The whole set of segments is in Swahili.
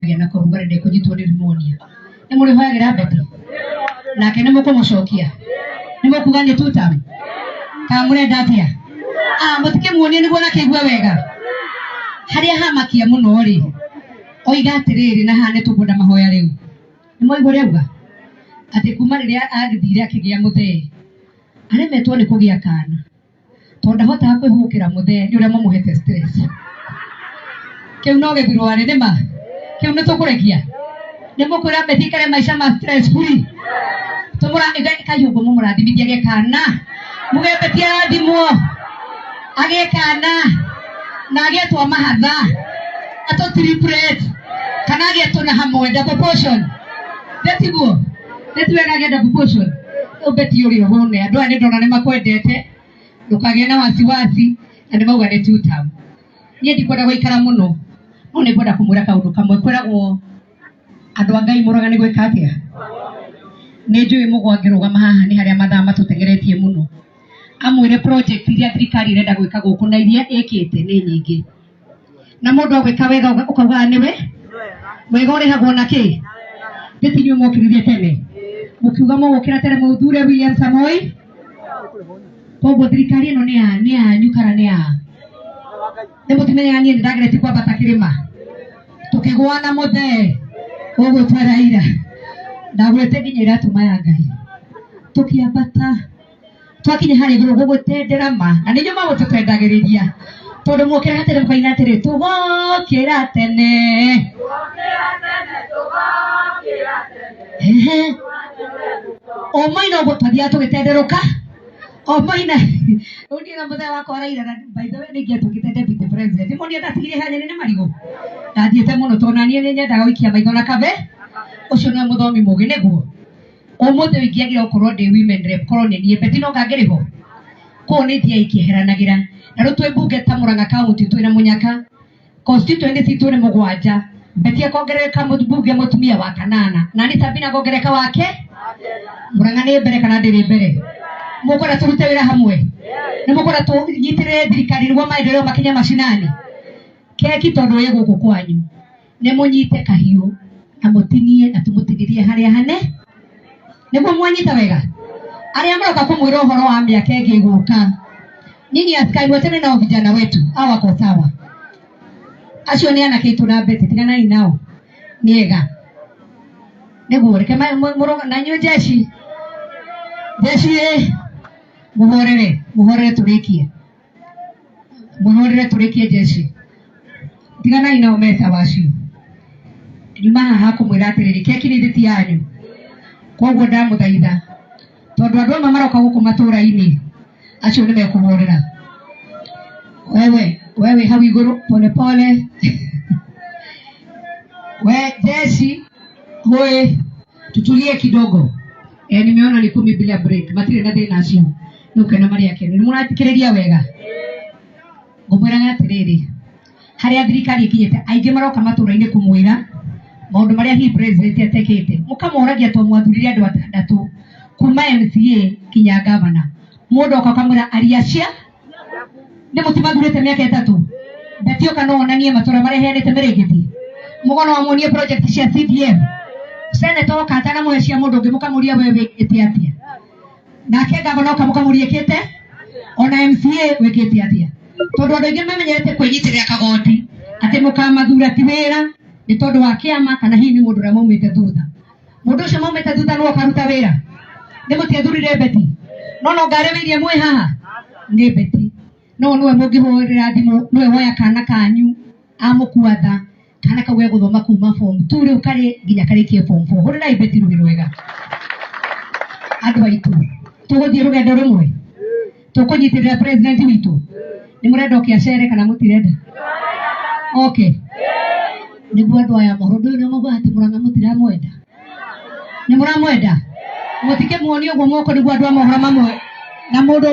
na kurugara de kujitwo ni pneumonia ni muri hoyagira beti nake ni mukomocokia ni mukuga ni tutam ka murenda atia mutike muonie niguo nakeigua wega haria hamakia muno ri oiga atiriri na hane tubunda mahoya riu ni moigwo riuga ati kuma riria agithire akigia muthee aremetwo ni kugia kana tonda hota kwihukira muthee ni uria mamuhete stress kiu no githirwari ni ma kiu ni tukurekia ni mukura betikare maisha ma stress free tumura igai kayugo mumurathimithia gekana mugebetia thimo agekana na agetwa mahatha ato triplet kana agetwa na hamwe double portion detiguo detwega ge double portion ubeti uri hone andu ani ndona ni makwendete ndukage na wasiwasi na ni mauga ni tutam nie ndikwenda guikara muno no ni kwenda kumura kaundu kamwe kweragwo andu angai muraga ni gwika atia ni njui mugwangirugama haha ni haria mathaa matutengeretie muno amwire project iria thirikari irenda gwika guku na iria ikite ni nyingi na mundu agwika wega ukauga niwe wega urihagwo na ki nditinyu mokiririe tene mukiuga mugukira tene muthure William Samoi koguo thirikari ino ni ya nyukara ni ya ni mutimenya nie ndagereti kwambata kirima tukigwana muthee koguo twaraira ndagwete nginya iratuma ya Ngai tukiambata twakinya hari iguru gugutendera ma na ninyo magututendagiriria tondu mukira tene mukaina tiri tugokira tene o maina gutwathia tugitenderuka o maina undi na muthee wakwa araira na by the way ningia tukite deputy president mundi ndatigire hanyene ni marigo ndathiete muno tona nie nyendaga guikia maitho na kabe ucio ni muthomi mugi niguo umuthi wingiagira ukorwo ndi women rep korwo ni nie beti no ngangiriho ko ni thia ikiheranagira na rutwe bunge ta Murang'a county twina munyaka constituency citu ni mugwanja beti akongereka bunge mutumia wa kanana na ni Sabina kongereka wake Murang'a ni mbere kana ndiri mbere mukora turute wira hamwe ni mukora tunyitire thirikari niguo maendeleo makinya mashinani keki tondu ye guku kwanyu ni munyite kahiu na mutinie na tumutinirie haria hane niguo mwanyita wega aria maroka kumwira uhoro wa miaka ingi guka nyinyi askari wote na vijana wetu hawa wako sawa acio ni anake ituna beti tiganai nao niega niguo reke muroga na nyu jeshi muhorere turikie jeshi tiganai nao mesa wacio nyuma haha kumwira atiriri keki ni thiti yanyu koguo ndamuthaitha tondu andu amwe maroka guku matura-ini acio ni mekuhorera wewe hau iguru pole pole we jeshi hoe tutulie kidogo nimeona ni 10 bila break matire na thina acio nukena maria kene ni muratikiriria wega ngumwira atiriri haria thirikari ikinyete aingi maroka matura-ini kumwira maundu maria hi president atekete mukamoragia to mwathurire andu atandatu kuma MCA kinya governor mundu akakamura ariacia ni mutimathurite miaka 3 betio kana onanie matura maria heanite merigiti mugono amonie project cia CDF senator okatana muhecia mundu ungi mukamuria wewe etiatia nake governor kamukamuria kete ona MCA wekete atia tondu andu aingi memenyerete kwinyitirira kagoti ati mukamathura ti wira ni tondu wa kiama kana hihi ni mundu ria maumite thutha mundu ucio maumite thutha no akaruta wira ni mutiathurire beti no ngarewirie mwe haha ni beti no niwe mungihurira thimu niwe woya kana kanyu amukuatha kana kau guthoma kuma form 2 riu kari nginya karikie form 4 hurira beti rugiro wega andu aitu tuguthie rugendo rumwe tukunyitirira president witu ni murenda okiacere kana mutirenda okay niguo andu aya maundu ni mauga ati Murang'a mutiramwenda ni muramwenda mutike muonio guo moko niguo andu amohora mamwe na mundu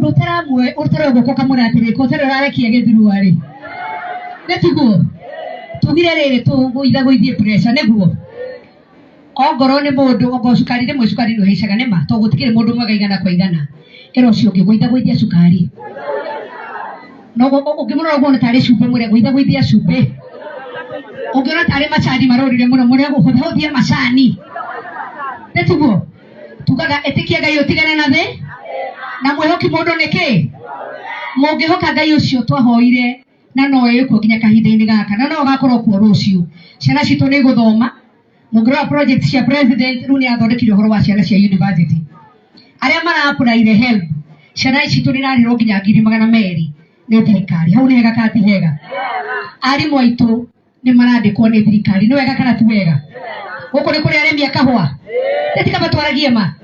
utaramwe utara guko kamura atiri ko tara rarekia githirua ri netiguo tugire riri tuguitha guithie pressure niguo ongoro ni mundu ongo cukari rimwe cukari nduhaicaga ni ma to gutikire mundu mwega igana kwa igana ero cio ngiguitha guithia cukari no ukimurora guo ni tari cumbe mwire guitha guithia cumbe Ogera tare machani marorire muno muno guhuthuthia macani. Netugo. Tukaga etikia Ngai utigane na thi. Na mwehoki mundu niki. Mungihoka Ngai ucio twahoire na no ekuo nginya kahinda-ini gaka. Na no gakorwo kuo rucio. Ciana citu ni guthoma. Mungira project cia president riu ni athondekire uhoro wa ciana cia university. Aria mara apply help. Ciana citu ni rarirwo nginya 200,000 ni thirikari. Hau ni hega kati hega. Arimu aitu ni marandikwo ni thirikari. Ni wega kana ti wega? Guku ni kuri aremi a kahua. Tetika batwaragie ma.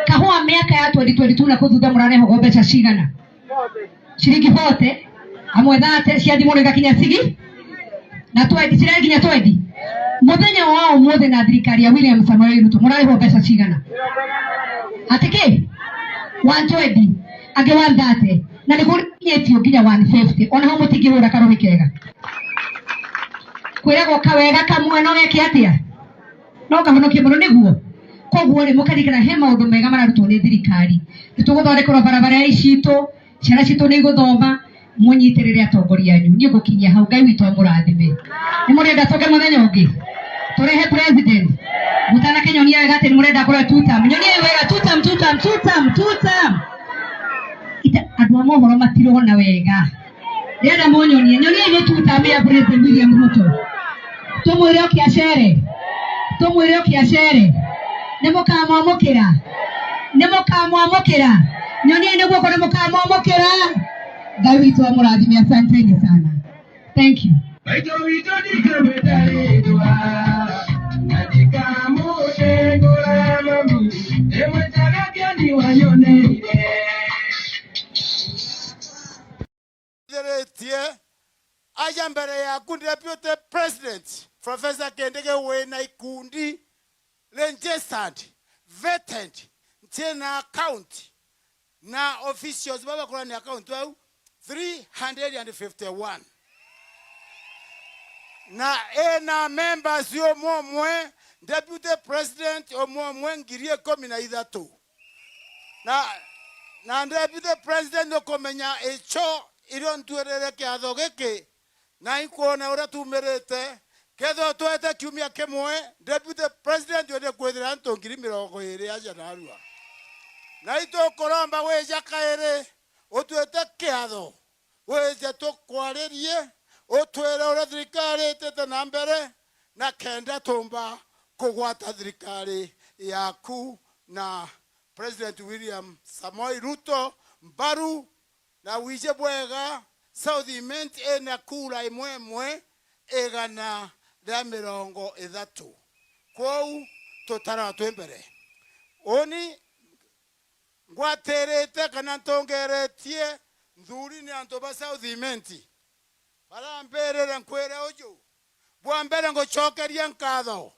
Kahua miaka ya 2022 na kuthutha muraneho mbeca cigana. Ciringi 40 amwe thate cia thimu gakinya sigi na 20 ciringi nginya 20. Muthenya wao mothe na thirikari ya William Samoei Ruto murareho mbeca cigana. Atiki 120 age 130 na ni kunyetio nginya 150 ona ho mutingihura karumi kega. Kwiragwo kawega kamwe no geke atia no kahonokie muno niguo. Koguo ri mukarikana he maundu mega mararutwo ni thirikari. Nituguthondekerwo barabara icitu, ciana citu ni guthoma, munyitirire atongoria anyu ni gukinyia hau. Ngai witu amurathime. Ni murenda toke muthenya ungi turehe president mutana kenyonia wega ati ni murenda kure tutam nyonia wega tutam ita andu a mohoro matirona wega renda munyonie nyonia ni tutam ya president William Ruto. Tumwire okiacere nimukamwamukira nyonia ni guko nimukamwamukira. Ngai witu amurathime. Asanteni sana. Thank you. Aja mbere ya kundi deputy president Professor Kendege wena ikundi registered vetted tena account na officials baba kuna ni account wao 351 na members yo momwe deputy president omomwe ngirie 13 na deputy president okomenya echo iro ntuerere kiatho giki na ikuona ura tumerete ketho twete kiumia kimwe deputy president yode kwethira ntongiri 20 aja narua na ito koromba weja kaere otwete kiatho weja tokwaririe otwera ura thirikari tete na mbere na kenda tomba kugwata thirikari yaku na President William Samoei Ruto mbaru na wije bwega South Imenti ena kura imwe egana da 30 kwou totara twembere oni ngwaterete kana ntongeretie nthuri ni anto ba South Imenti baramberera nkwera ojo bwambere ngochokeria nkatho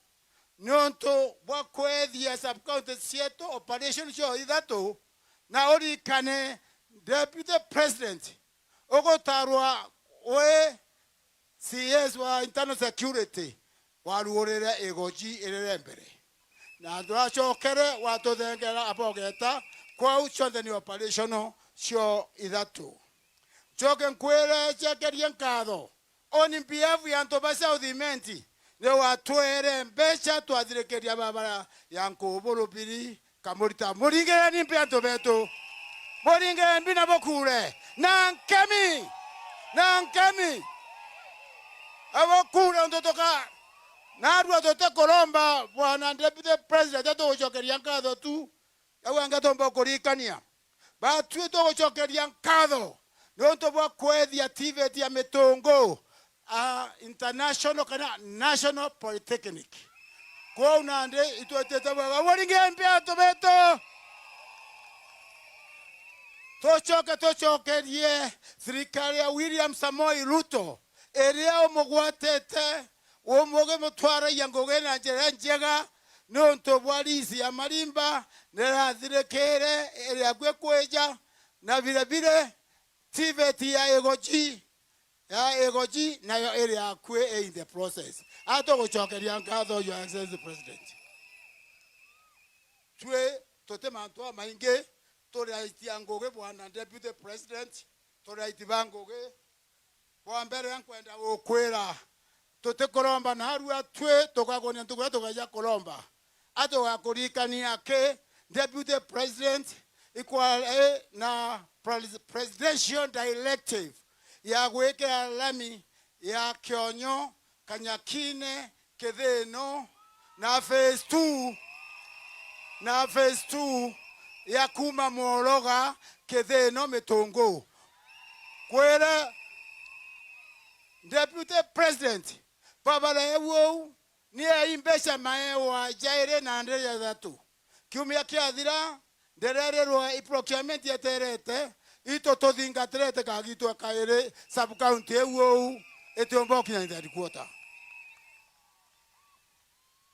nonto bwakwethia subcounty sieto operation show ithatu na orikane deputy president ogotarwa we CS wa internal security waruorere egoji erere mbere na ndwachokere watothengera apogeta kwa uchonde ni operation show ithatu choke nkwere chekeria nkatho oni behalf ya ntoba South Imenti ne watwere mbecha twathirikiria babara ya nkubulubiri kamurita muringere ni mpeanto beto muringere mbina bokure na nkemi abokure ndotoka na arwa tote koromba bwana deputy president atogochokeria nkatho tu awanga tomba kurikania batwe togochokeria nkatho nonto bwakwethia TVET ya mitongo international kana national polytechnic kwa unande itwetete bwa waringe mpya tobeto tochokerie serikali ya William Samoei Ruto eria omugwatete omoge mutwara yangoge na njega nonto bwalisi ya marimba nerathirekere eria gwekweja na vile TVET ya egoji na yo area kwe in the process ato gochokeria nkatho your excellency president twe totemanto mainge toriaitia ngoge bwana deputy president toriaiti bangoge kwa mbere yankwenda gukwira tote kolomba na harua twe tokagonia tukura tokaja kolomba ato wakurikania ke deputy president equal na presidential directive ya gwekera lami ya Kionyo Kanyakine Ketheno na phase 2 ya kuma Moroga Ketheno Metongo kwera deputy president babala ewo ni imbesha maewa jaire na ndere zatu kiumia kiathira nderererwa procurement yeterete ito tothingatirete kagitwa kaire sub county ewo etombo kinya quarter.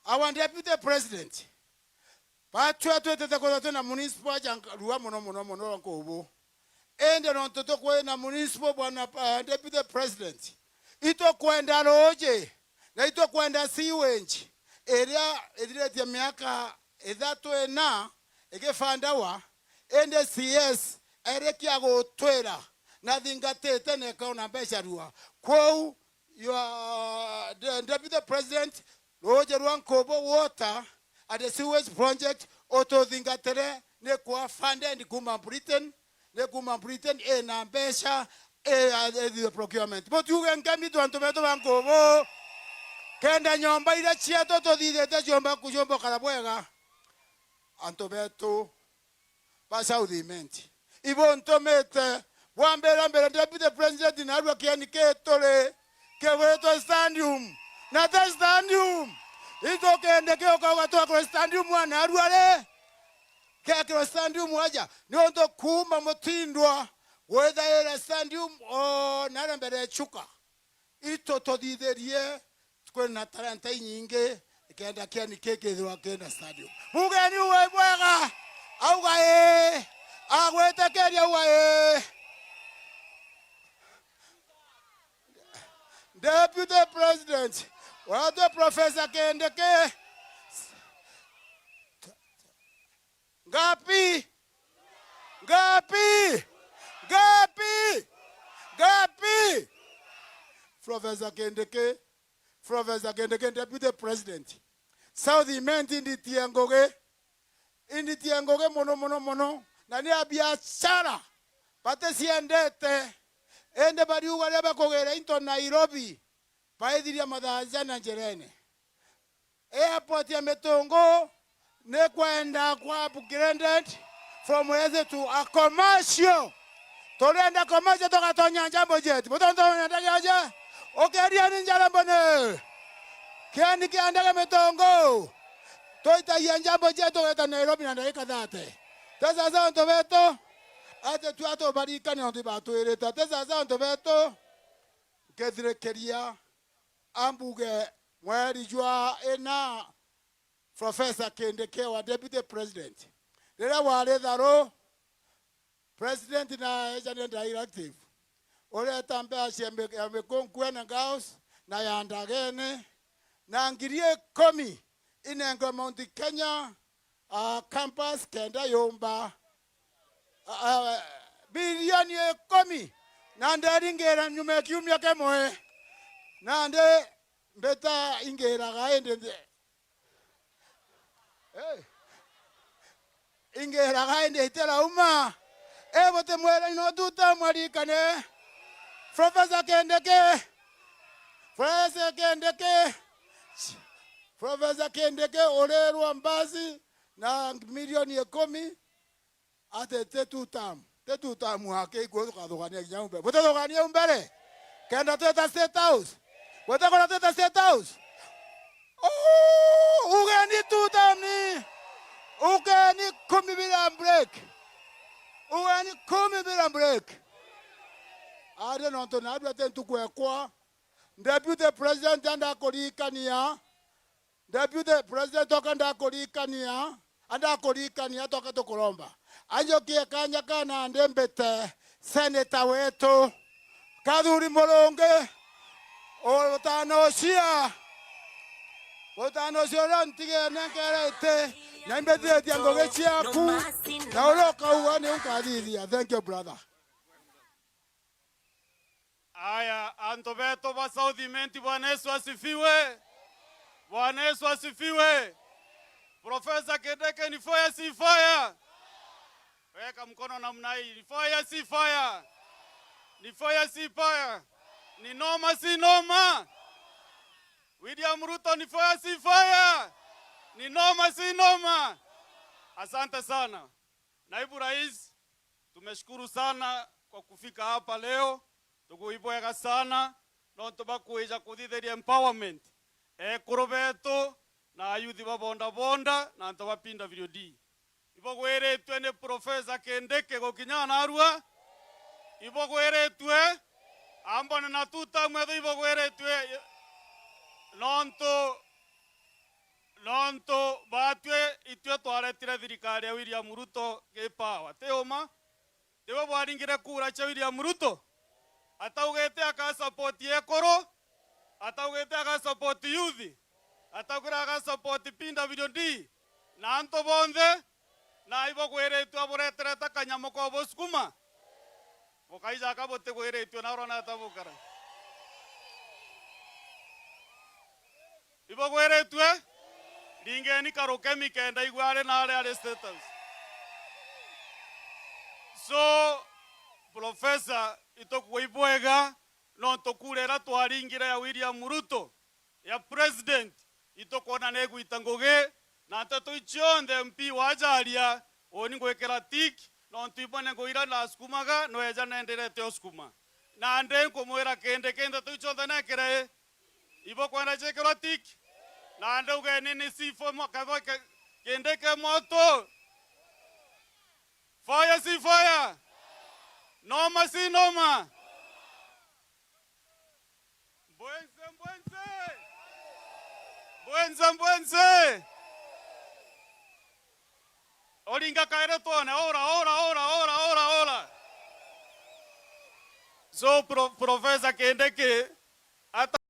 Our deputy president patwa twetete ko na municipal janruwa mono nkobo ende no totokwe na municipal bwana deputy president ito kwenda roje na ito kwenda siwenji area ediretia miaka ethatu ena egefandawa ende CS erekia gotwera na thingatete ne kaona mbeca rua kwou your deputy president roje rwankobo water at the sewage project auto thingatere ne kwa funded kuma Britain na mbeca the procurement but you can come to antometo bankobo kenda nyomba ile chieto to didete chomba kujombo karabwega antometo pasa udimenti ibo ntomete wambera mbere deputy president na rwa kiani ketole keweto stadium na the stadium ito kende ke okawa to stadium mwana rwale ke stadium waja ni onto kuma motindwa whether era stadium o na mbere chuka ito to diderie kwena talanta nyinge kenda kiani kekezwa kenda stadium mugeni uwe bwega au gae agwete keria uwe deputy president wado professor kendeke gapi Professor Kendeke deputy president South Imenti indi tiangoge mono na ni biashara pate siendete ende bari ugale bakogera into Nairobi paediria madhaja na jerene airport ya Metongo ne kwenda kwa upgraded from whether to a commercial tolenda commercial toka tonya jambo jet botonto ndaje okeria ninjala mbone kiani kiandaka Metongo toita yanjambo jet toka Nairobi na dakika 30 tesa za ontoveto ate tuato barika ni ontibato ereta tesa za ontoveto kedrekeria ambuge mweri jua ena Professor Kendeke wa deputy president lera wale dharo president na agent directive ole tambe ashembe amekonkwana gaus na yandagene na ngirie komi inengo Mount Kenya campus kenda yomba bilioni komi na ndaringera nyume kiumya kemoe nande mbeta ingera gaende ingera gaende itela uma bote mwela ino tuta mwarikane Professor Kendeke olerwa mbazi na milioni 10 ate tetutam hake iko kadogania nyambe bote dogania umbere kenda teta state house bote kona teta state house ugeni tutamni ugeni kumi bila break ade nonto na adwa tentu kwa deputy president anda kolikania deputy president tokanda kolikania anda kolikania toka tokolomba anjo kie kanya kana ndembete senator wetu Kadhuri Molonge otano sia ntige nekerete na mbete tiango gechia ku na oroka uone ukadhiria. Thank you brother. Aya, anto beto ba Southimenti, Bwana Yesu asifiwe. Bwana Yesu asifiwe. Profesa Kedeke, ni fire si fire? Weka mkono namna hii. Ni fire si fire? Ni fire si fire? Ni noma si noma? William Ruto, ni fire si fire? Ni noma si noma? Asante sana. Naibu Rais, tumeshukuru sana kwa kufika hapa leo. Tukuiboeka sana. Nonto bakuija kuthitheria empowerment. Kurobeto na ayuthi babonda bonda na anto bapinda video D. Ibogweretwe ne Profesa Kendeke gokinyana arua. Ibogweretwe ambone na tuta mwetho ibogweretwe nonto batwe itwe twaretire thirikari ya William Ruto gipawa teoma tewe bwaringire kura cha William Ruto ataugete aka support yekoro ataugete aka support youth ataugete aka support pinda video D na anto bonde na ibogweretwe aboretere takanyamo ko boskuma bokaija akabote gweretwe na rona tabukara ibogweretwe Lingeni karoke mikenda igware na ale status. So, Professor, itokuiboega no tokurera twaringire ya William Ruto ya president itokona negu itangoge na tato ichonde MP wajaria oni gwekera tik no ntibone goira na skumaga no eja nendere te oskuma na ande komwera kende to ichonde nekere ibo kwana chekera tik na ande ugeni ni sifo makavo Kendeke moto fire si fire noma si noma Bwenze olinga kaere tone ora so Professor Kendeke ata